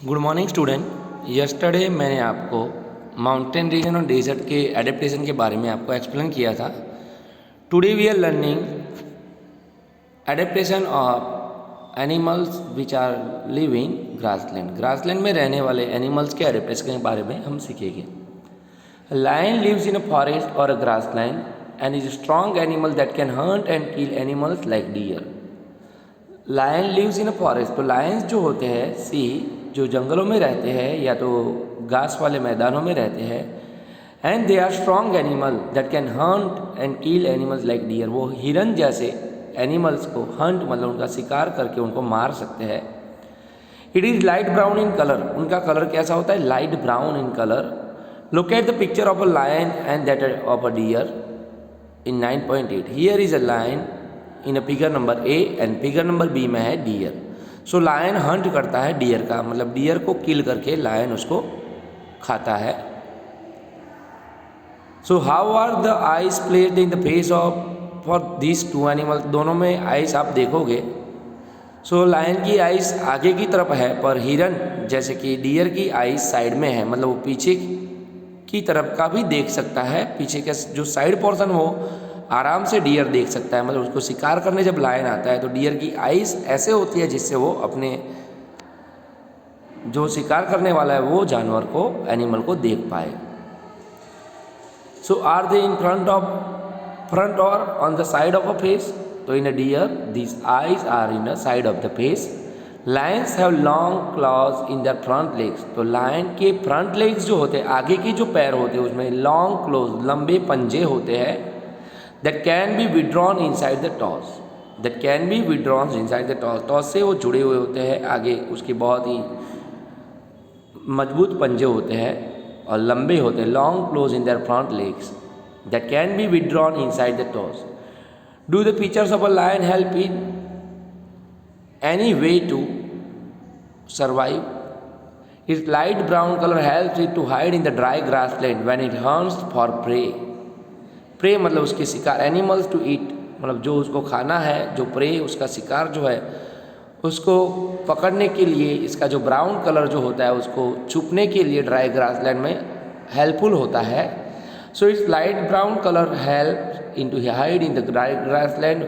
Good morning student. Yesterday मैंने आपको mountain region और डेजर्ट के एडेप्टेशन के बारे में आपको एक्सप्लेन किया था। Today we are learning adaptation of animals which are living grassland. Grassland में रहने वाले एनिमल्स के एडेप्टेशन के बारे में हम सीखेंगे। Lion lives in a forest or a grassland and is a strong animal that can hunt and kill animals like deer. Lion lives in a forest, तो लायंस जो होते हैं जो जंगलों में रहते हैं या तो घास वाले मैदानों में रहते हैं, and they are strong animal that can hunt and kill animals like deer. वो हिरन जैसे एनिमल्स को हंट मतलब उनका शिकार करके उनको मार सकते हैं। It is light brown in colour, उनका कलर कैसा होता है? Light brown in colour. Look at the picture of a lion and that of a deer in 9.8। Here is a lion in a figure number A and figure number B में है dear. सो lion Hunt करता है dear का, मतलब dear को किल करके lion उसको खाता है। So how are the eyes placed in the face of for this two animals. दोनों में आइज आप देखोगे, सो लायन की आइज आगे की तरफ है, पर हिरन जैसे कि डियर की आइज साइड में है, मतलब वो पीछे की तरफ का भी देख सकता है। पीछे का जो साइड पोर्शन वो आराम से डियर देख सकता है। मतलब उसको शिकार करने जब लायन आता है तो डियर की आइज ऐसे होती है जिससे वो अपने जो शिकार करने वाला है वो जानवर को, एनिमल को देख पाए। So are they in front or on the side of a face. तो in a deer this eyes are in the side of the face. Lions have long claws in their front legs. तो lion के front legs जो होते हैं, आगे की जो पैर होते हैं, उसमें लॉन्ग क्लोज लंबे पंजे होते हैं। that can be withdrawn inside the toes, that can be withdrawn inside the toes। Toss से वो जुड़े हुए होते हैं, आगे उसके बहुत ही मजबूत पंजे होते हैं और लंबे होते हैं। Long close in their front legs that can be withdrawn inside the toes। Do the features of a lion help in any way to survive? Its light brown color helps it to hide in the dry grassland when it hunts for prey। Prey मतलब उसके शिकार, animals to eat मतलब जो उसको खाना है, जो pray उसका शिकार जो है उसको पकड़ने के लिए इसका जो ब्राउन कलर जो होता है उसको छुपने के लिए ड्राई ग्रासलैंड में हेल्पफुल होता है। So its light brown colour help in to hide in the dry grassland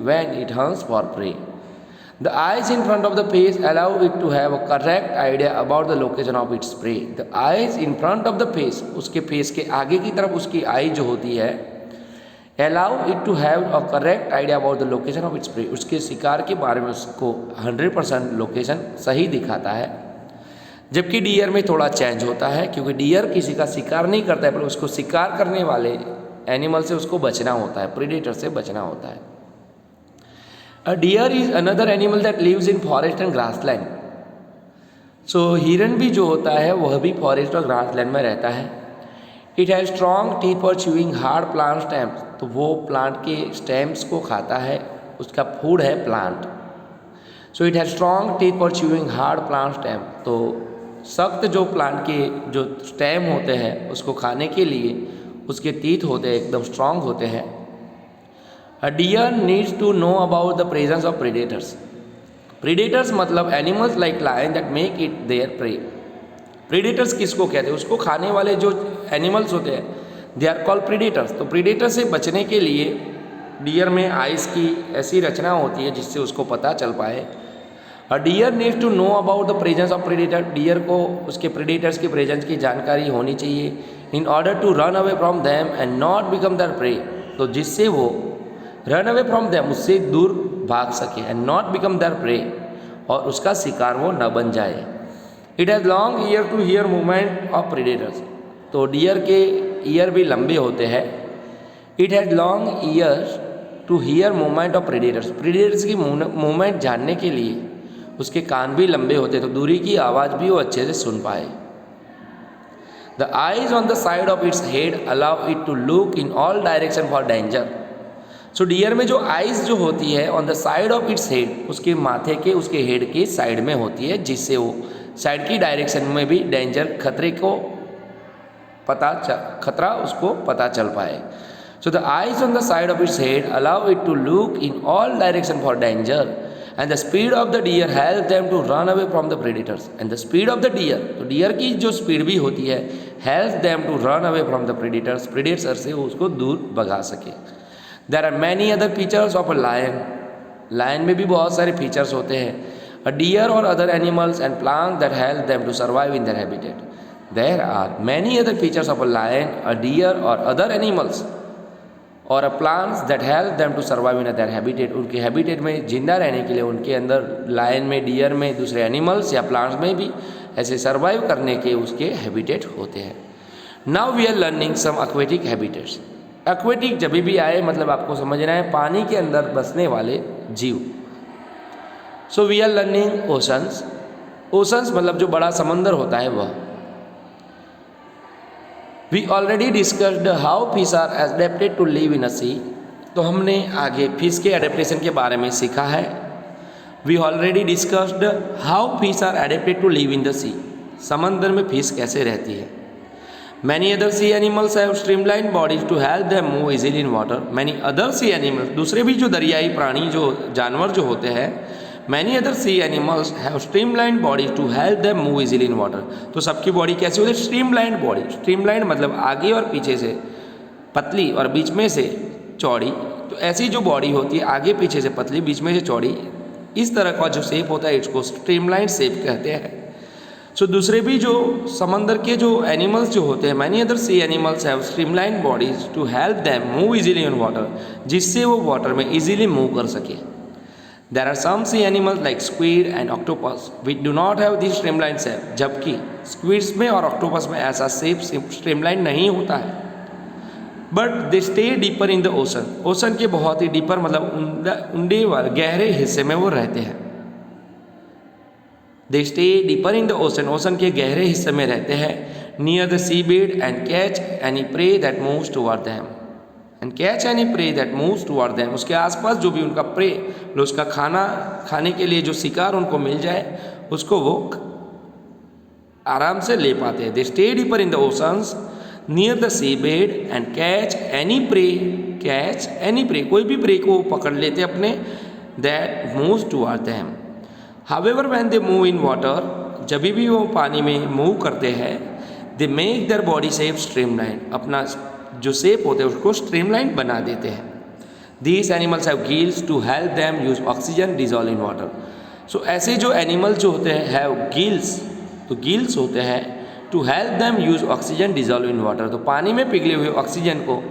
when it hunts for prey. The eyes in front of the face allow it to have a correct idea about the location of its prey. The eyes in front of the face, उसके face के आगे की तरफ उसकी eye जो होती है, allow it to have a correct idea about the location of its pray. उसके शिकार के बारे में उसको 100% लोकेशन सही दिखाता है। जबकि डियर में थोड़ा चेंज होता है, क्योंकि डियर किसी का शिकार नहीं करता है, पर उसको शिकार करने वाले एनिमल से उसको बचना होता है, प्रेडेटर से बचना होता है। A deer is another animal that lives in forest and grassland. So हिरन भी जो होता है वह भी फॉरेस्ट और ग्रासलैंड में रहता है। It has strong teeth for chewing hard plant stems. तो वो प्लांट के स्टेम्स को खाता है, उसका फूड है plant. So it has strong teeth for chewing hard plant stem. तो सख्त जो प्लांट के जो स्टेम होते हैं उसको खाने के लिए उसके टीथ होते हैं, एकदम स्ट्रॉन्ग होते हैं। A deer needs to know about the presence of predators. Predators मतलब animals like lion that make it their prey. Predators किसको कहते हैं? उसको खाने वाले जो एनिमल्स होते हैं, दे आर कॉल्ड प्रीडेटर्स। तो प्रीडेटर से बचने के लिए डियर में आइस की ऐसी रचना होती है जिससे उसको पता चल पाए। A deer needs to know about the presence of predator. Deer को उसके प्रीडेटर्स की प्रेजेंस की जानकारी होनी चाहिए in order to run away from them and not become their prey. तो जिससे वो रन अवे फ्रॉम दैम, उससे दूर भाग सके, and not become their prey, और उसका शिकार वो न बन जाए। It has long ear to hear movement of predators. तो डियर के ईयर भी लंबे होते हैं। It has long ear to hear movement of predators. Predators की मूवमेंट जानने के लिए उसके कान भी लंबे होते हैं, तो दूरी की आवाज़ भी वो अच्छे से सुन पाए। The eyes on the side of its head allow it to look in all direction for danger. So deer में जो आइज जो होती है on the side of its head, उसके माथे के, उसके हेड के साइड में होती है, जिससे वो साइड की डायरेक्शन में भी डेंजर, खतरा उसको पता चल पाए। So the eyes on the side of its head allow it to look in all direction for danger and the speed of the deer help them to run away from the predators, and the speed of the deer, तो deer की जो speed भी होती है, help them to run away from the predators, predator से उसको दूर भगा सके। There are many other features of a lion, lion में भी बहुत सारे फीचर्स होते हैं। अ डियर और other animals and plants that help them to survive in their habitat. There are many other features of a lion, a deer और other animals और plants that help them to survive in their habitat, उनके habitat में जिंदा रहने के लिए उनके अंदर, लायन में, डियर में, दूसरे एनिमल्स या प्लांट्स में भी ऐसे सर्वाइव करने के उसके हैबिटेट होते हैं। Now we are learning some aquatic habitats. Aquatic जब भी आए मतलब आपको समझना है पानी के अंदर बसने वाले जीव। So we are learning oceans. Oceans मतलब जो बड़ा समंदर होता है वह। We already discussed how fish are adapted to live in a sea, तो हमने आगे फिश के एडेप्टेशन के बारे में सीखा है। We already discussed how fish are adapted to live in the sea, समंदर में फिश कैसे रहती है। Many other sea animals have streamlined bodies to help them move easily in water. Many other sea animals, दूसरे भी जो दरियाई प्राणी जो जानवर जो होते हैं, Many other sea animals have streamlined bodies to help them move easily in water. तो सबकी बॉडी कैसी होती है? Streamlined body. स्ट्रीमलाइंड मतलब आगे और पीछे से पतली और बीच में से चौड़ी। तो ऐसी जो बॉडी होती है आगे पीछे से पतली, बीच में से चौड़ी, इस तरह का जो शेप होता है इसको स्ट्रीमलाइंड शेप कहते हैं। सो दूसरे भी जो समंदर के जो एनिमल्स जो होते हैं, many other sea animals have streamlined bodies to help them move easily in water, जिससे वो वाटर में इजीली मूव कर सके। There are some sea animals like squid and octopus which do not have this streamlined shape, जबकि squids में और octopus में ऐसा shape streamlined नहीं होता है। But they stay deeper in the ocean. Ocean के बहुत ही डीपर मतलब ऊंडे वाले गहरे हिस्से में वो रहते हैं। They stay deeper in the ocean. Ocean के गहरे हिस्से में रहते हैं। Near the seabed and catch any prey that moves toward them. And catch any prey that moves toward them. उसके आसपास जो भी उनका प्रे, उसका खाना खाने के लिए जो शिकार उनको मिल जाए उसको वो आराम से ले पाते हैं। They stay deeper in the oceans near the seabed and catch any prey. Catch any prey, कोई भी प्रे को पकड़ लेते अपने, that moves toward them. However, when they move in water, जब भी वो पानी में मूव करते हैं, they make their body shape streamlined. अपना जो शेप होते हैं उसको स्ट्रीमलाइन बना देते हैं। These animals have gills to help them use oxygen dissolved in water. So ऐसे जो एनिमल जो होते हैं have gills, तो गिल्स होते हैं to help them use oxygen dissolved in water, तो पानी में पिघले हुए ऑक्सीजन को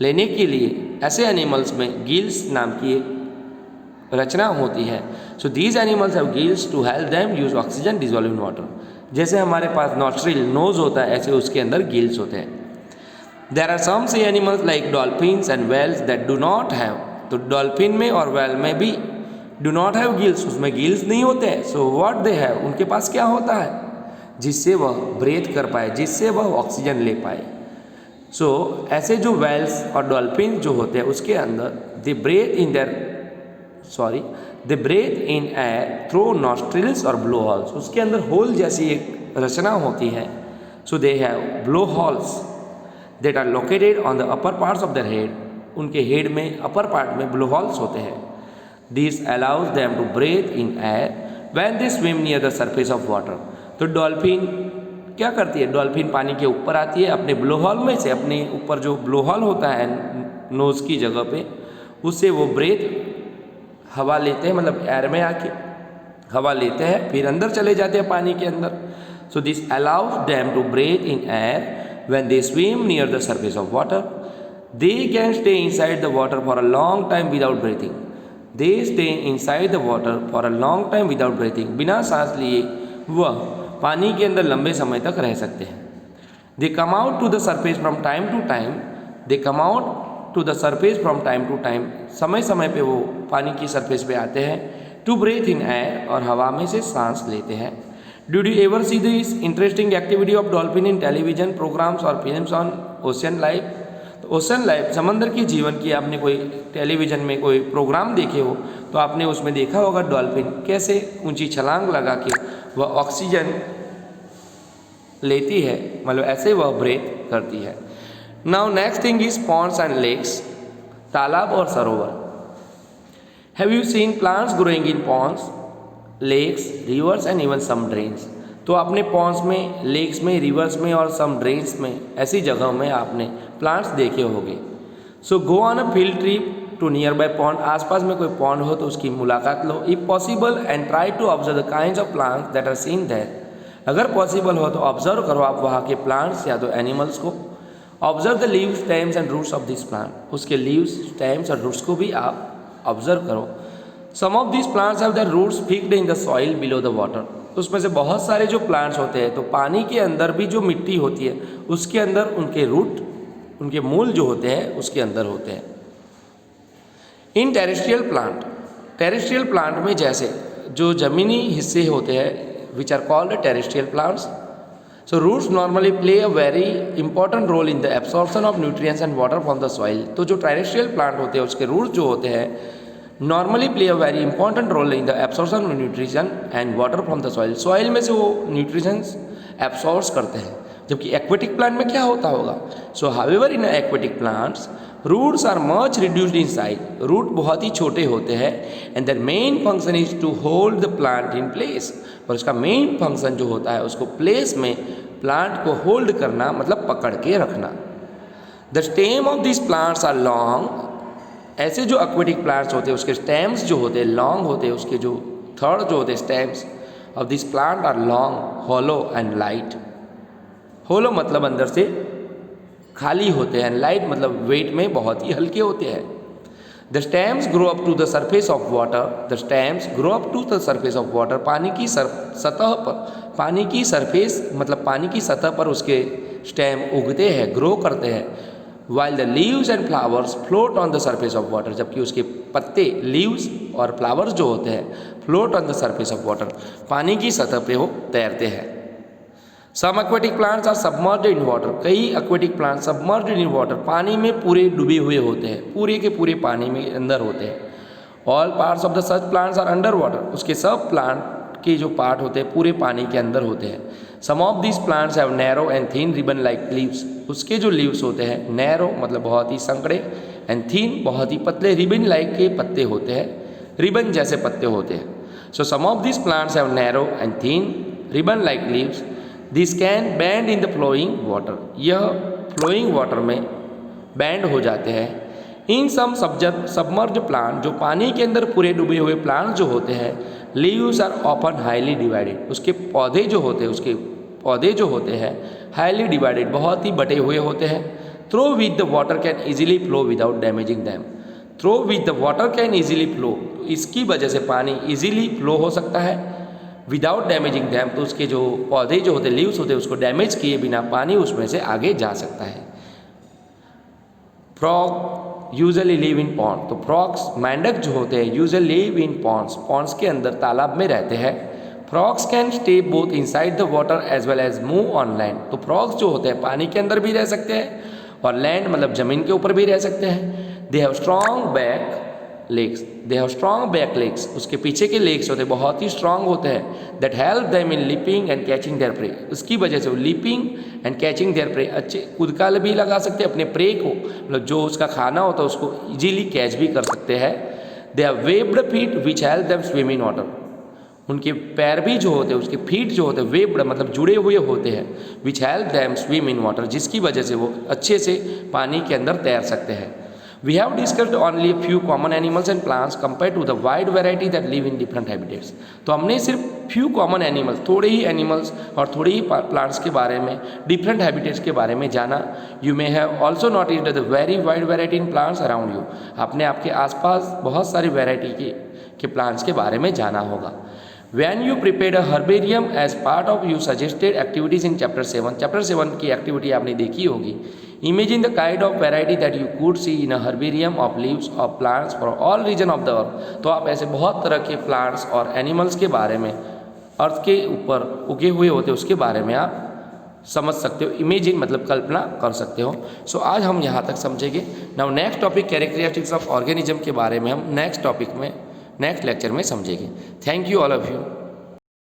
लेने के लिए ऐसे एनिमल्स में गिल्स नाम की एक रचना होती है। So these animals have gills to help them use oxygen dissolved in water. जैसे हमारे पास नॉस्ट्रिल नोज होता है ऐसे उसके अंदर गिल्स होते हैं। There are some sea animals like dolphins and whales that do not have, तो डॉल्फिन में और whale में भी do not have gills, उसमें गिल्स नहीं होते हैं। So what they have, उनके पास क्या होता है जिससे वह ब्रेथ कर पाए, जिससे वह ऑक्सीजन ले पाए। So ऐसे जो whales और डॉल्फिन जो होते हैं उसके अंदर they breathe in air through nostrils और blowholes, उसके अंदर होल जैसी एक रचना होती है। So they have blowholes that are located on the upper parts of their head, उनके हेड में अपर पार्ट में blowholes होते हैं। This allows them to breathe in air when they swim near the surface of water. तो dolphin क्या करती है? Dolphin पानी के ऊपर आती है, अपने ब्लोहॉल में से, अपने ऊपर जो ब्लोहॉल होता है नोज़ की जगह पे, उससे वो ब्रेथ हवा लेते हैं, मतलब एयर में आके हवा लेते हैं, फिर अंदर चले जाते हैं पानी के अंदर। So this allows them to breathe in air when they swim near the surface of water. They can stay inside the water for a long time without breathing. They stay inside the water for a long time without breathing. बिना सांस लिए वह पानी के अंदर लंबे समय तक रह सकते हैं। They come out to the surface from time to time. They come out to the surface from time to time. समय समय पे वो पानी की सरफेस पे आते हैं to breathe in air, और हवा में से सांस लेते हैं। Did you ever see this interesting activity of dolphin in television programs or films on ocean life? तो ओशन लाइफ, समंदर के जीवन की आपने कोई टेलीविज़न में कोई प्रोग्राम देखे हो तो आपने उसमें देखा होगा डॉल्फिन कैसे ऊंची छलांग लगा के वह ऑक्सीजन लेती है, मतलब ऐसे वह ब्रेथ करती है। Now next thing is ponds and lakes, तालाब और सरोवर। Have you seen plants growing in ponds, lakes, rivers and even some drains. तो आपने पॉन्ड्स में, लेक्स में, रिवर्स में और सम ड्रेन्स में, ऐसी जगहों में आपने प्लांट्स देखे होंगे। So go on a field trip to near by pond, आसपास में कोई पॉन्ड हो तो उसकी मुलाकात लो। If possible and try to observe the kinds of plants that are seen there, अगर पॉसिबल हो तो ऑब्जर्व करो आप वहाँ के प्लांट्स या तो एनिमल्स को। Observe the leaves, stems and roots of this plant, उसके लीव्स, स्टेम्स और रूट्स को भी आप ऑब्जर्व करो। Some of this plants have their roots fixed in the soil below the water, उसमें से बहुत सारे जो प्लांट्स होते हैं तो पानी के अंदर भी जो मिट्टी होती है उसके अंदर उनके रूट, उनके मूल जो होते हैं उसके अंदर होते हैं। In terrestrial plant, terrestrial plant में जैसे जो ज़मीनी हिस्से होते हैं which are called terrestrial plants, so roots normally play a very important role in the absorption of nutrients and water from the soil. तो जो टेरेस्ट्रियल प्लांट होते हैं उसके रूट्स जो होते हैं normally play a very important role in the absorption of nutrition and water from the soil, soil में से वो न्यूट्रिशंस एब्सॉर्ब करते हैं। जबकि एक्वेटिक प्लांट में क्या होता होगा, so however in aquatic plants roots are much reduced in size, root बहुत ही छोटे होते हैं and their main function is to hold the plant in place, और उसका मेन फंक्शन जो होता है उसको प्लेस में प्लांट को होल्ड करना, मतलब पकड़ के रखना। The stem of this plants are long, ऐसे जो एक्वेटिक प्लांट्स होते हैं उसके स्टेम्स जो होते हैं लॉन्ग होते हैं, उसके जो थर्ड जो होते हैं stems of this plant are long, hollow and light. Hollow मतलब अंदर से खाली होते हैं, लाइट मतलब वेट में बहुत ही हल्के होते हैं। The stems grow up to the surface of water, the stems grow up to the surface of water, पानी की सतह पर, पानी की सरफेस मतलब पानी की सतह पर उसके स्टेम उगते हैं, ग्रो करते हैं। While the leaves and flowers float on the surface of water, जबकि उसके पत्ते, लीव्स और फ्लावर्स जो होते हैं float on the surface of water, पानी की सतह पे वो तैरते हैं। Some aquatic plants are submerged in water, कई aquatic plant submerged in water, पानी में पूरे डूबे हुए होते हैं, पूरे के पूरे पानी में अंदर होते हैं। All parts of the such plants are under water, उसके सब प्लांट के जो पार्ट होते हैं पूरे पानी के अंदर होते हैं। Some of this plants have narrow and thin ribbon like leaves, उसके जो लीव्स होते हैं नैरो मतलब बहुत ही संकड़े, एंड थिन बहुत ही पतले, रिबन लाइक के पत्ते होते हैं, रिबन जैसे पत्ते होते हैं। So some of this plants have narrow and thin ribbon like leaves, this can bend in the flowing water, यह फ्लोइंग वाटर में बैंड हो जाते हैं। इन सम सबमर्ज प्लांट, जो पानी के अंदर पूरे डूबे हुए प्लांट जो होते हैं, leaves are often highly divided, उसके पौधे जो होते हैं, उसके पौधे जो होते हैं हाईली डिवाइडेड, बहुत ही बटे हुए होते हैं। Through with the water can easily flow without damaging them, through with the water can easily flow, इसकी वजह से पानी ईजिली फ्लो हो सकता है विदाउट डैमेजिंग दैम, तो उसके जो पौधे जो होते हैं, लीव्स होते हैं, उसको डैमेज किए बिना पानी उसमें से आगे जा सकता है। Frog usually live in pond, तो फ्रॉग्स, मेंढक जो होते हैं usually live in ponds, ponds के अंदर तालाब में रहते हैं। Frogs can stay both inside the water as well as move on land, तो फ्रॉग्स जो होते हैं पानी के अंदर भी रह सकते हैं और लैंड मतलब ज़मीन के ऊपर भी रह सकते हैं। They have strong back legs, they have strong back legs, उसके पीछे के लेग्स होते हैं बहुत ही स्ट्रॉन्ग होते हैं। That help them in leaping and catching there pray, उसकी वजह से वो leaping and catching there pray, अच्छे कूदका भी लगा सकते हैं अपने प्रे को, मतलब जो उसका खाना होता है उसको इजीली कैच भी कर सकते हैं। They have webbed feet which help them swim in water, उनके पैर भी जो होते हैं, उसके फीट जो होते हैं वेब्ड मतलब जुड़े हुए होते हैं, which help them swim in water, जिसकी वजह से वो अच्छे से पानी के अंदर तैर सकते हैं। We have discussed only a few common animals and plants compared to the wide variety that live in different habitats. तो हमने सिर्फ few common animals, थोड़े ही animals और थोड़े ही plants के बारे में, different habitats के बारे में जाना। You may have also noticed the very wide variety in plants around you. आपने आपके आसपास बहुत सारी variety के plants के बारे में जाना होगा। When you prepared a herbarium as part of you suggested activities in chapter 7, chapter 7 की activity आपने देखी होगी। Imagine the kind of variety that you could see in a herbarium of leaves of plants for all region of the earth. तो आप ऐसे बहुत तरह के plants और animals के बारे में, अर्थ के ऊपर उगे हुए होते उसके बारे में आप समझ सकते हो, इमेजिन मतलब कल्पना कर सकते हो। सो आज हम यहाँ तक समझेंगे। Now next topic characteristics of organism के बारे में हम नेक्स्ट टॉपिक में, नेक्स्ट लेक्चर में समझेंगे। Thank you all of you.